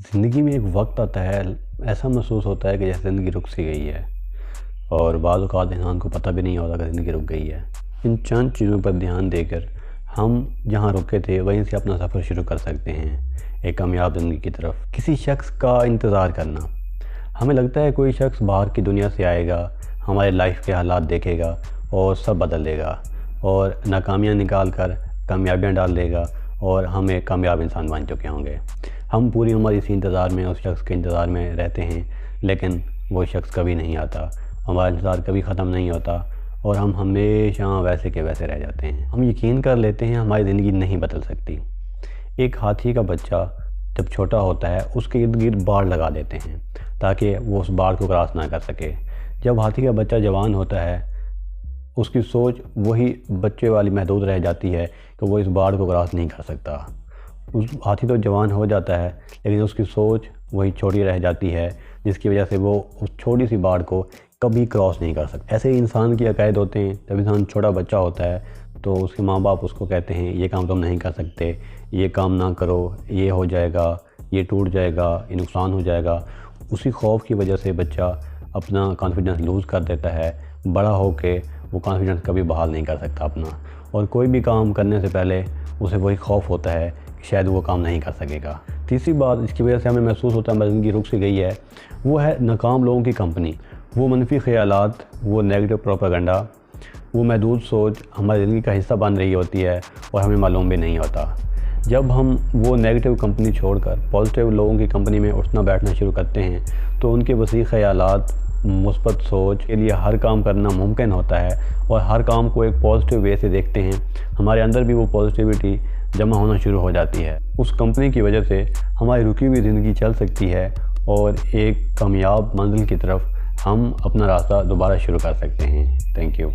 ज़िंदगी में एक वक्त आता है, ऐसा महसूस होता है कि जैसे ज़िंदगी रुक सी गई है और बाज़ औक़ात इंसान को पता भी नहीं होता कि ज़िंदगी रुक गई है। इन चंद चीज़ों पर ध्यान देकर हम जहाँ रुके थे वहीं से अपना सफ़र शुरू कर सकते हैं एक कामयाब ज़िंदगी की तरफ। किसी शख्स का इंतज़ार करना, हमें लगता है कोई शख्स बाहर की दुनिया से आएगा, हमारे लाइफ के हालात देखेगा और सब बदल देगा और नाकामियाँ निकाल कर कामयाबियाँ डाल देगा और हम एक कामयाब इंसान बन चुके होंगे। हम पूरी उम्र इसी इंतज़ार में, उस शख्स के इंतज़ार में रहते हैं, लेकिन वो शख्स कभी नहीं आता, हमारा इंतज़ार कभी ख़त्म नहीं होता और हम हमेशा वैसे के वैसे रह जाते हैं। हम यकीन कर लेते हैं हमारी ज़िंदगी नहीं बदल सकती। एक हाथी का बच्चा जब छोटा होता है उसके इर्द गिर्द बाड़ लगा देते हैं ताकि वो उस बाड़ को क्रॉस ना कर सके। जब हाथी का बच्चा जवान होता है उसकी सोच वही बच्चे वाली महदूद रह जाती है कि वो इस बाड़ को क्रॉस नहीं कर सकता। उस हाथी तो जवान हो जाता है लेकिन उसकी सोच वही छोटी रह जाती है, जिसकी वजह से वो उस छोटी सी बाड़ को कभी क्रॉस नहीं कर सकता। ऐसे ही इंसान की अकायद होते हैं। जब इंसान छोटा बच्चा होता है तो उसके माँ बाप उसको कहते हैं ये काम तुम नहीं कर सकते, ये काम ना करो, ये हो जाएगा, ये टूट जाएगा, ये नुकसान हो जाएगा। उसी खौफ की वजह से बच्चा अपना कॉन्फिडेंस लूज़ कर देता है। बड़ा होके वो कॉन्फिडेंस कभी बहाल नहीं कर सकता अपना, और कोई भी काम करने से पहले उसे वही खौफ होता है कि शायद वो काम नहीं कर सकेगा। तीसरी बात इसकी वजह से हमें महसूस होता है हमारी ज़िंदगी रुक सी गई है, वो है नाकाम लोगों की कंपनी। वो मनफी ख़यालात, वो नेगेटिव प्रोपेगेंडा, वो महदूद सोच हमारी ज़िंदगी का हिस्सा बन रही होती है और हमें मालूम भी नहीं होता। जब हम वो नेगेटिव कंपनी छोड़कर पॉजिटिव लोगों की कंपनी में उठना बैठना शुरू करते हैं तो उनके वसी ख़यालात, मुस्बत सोच के लिए हर काम करना मुमकिन होता है और हर काम को एक पॉजिटिव वे से देखते हैं। हमारे अंदर भी वो पॉजिटिविटी जमा होना शुरू हो जाती है। उस कंपनी की वजह से हमारी रुकी हुई ज़िंदगी चल सकती है और एक कामयाब मंजिल की तरफ हम अपना रास्ता दोबारा शुरू कर सकते हैं। Thank you.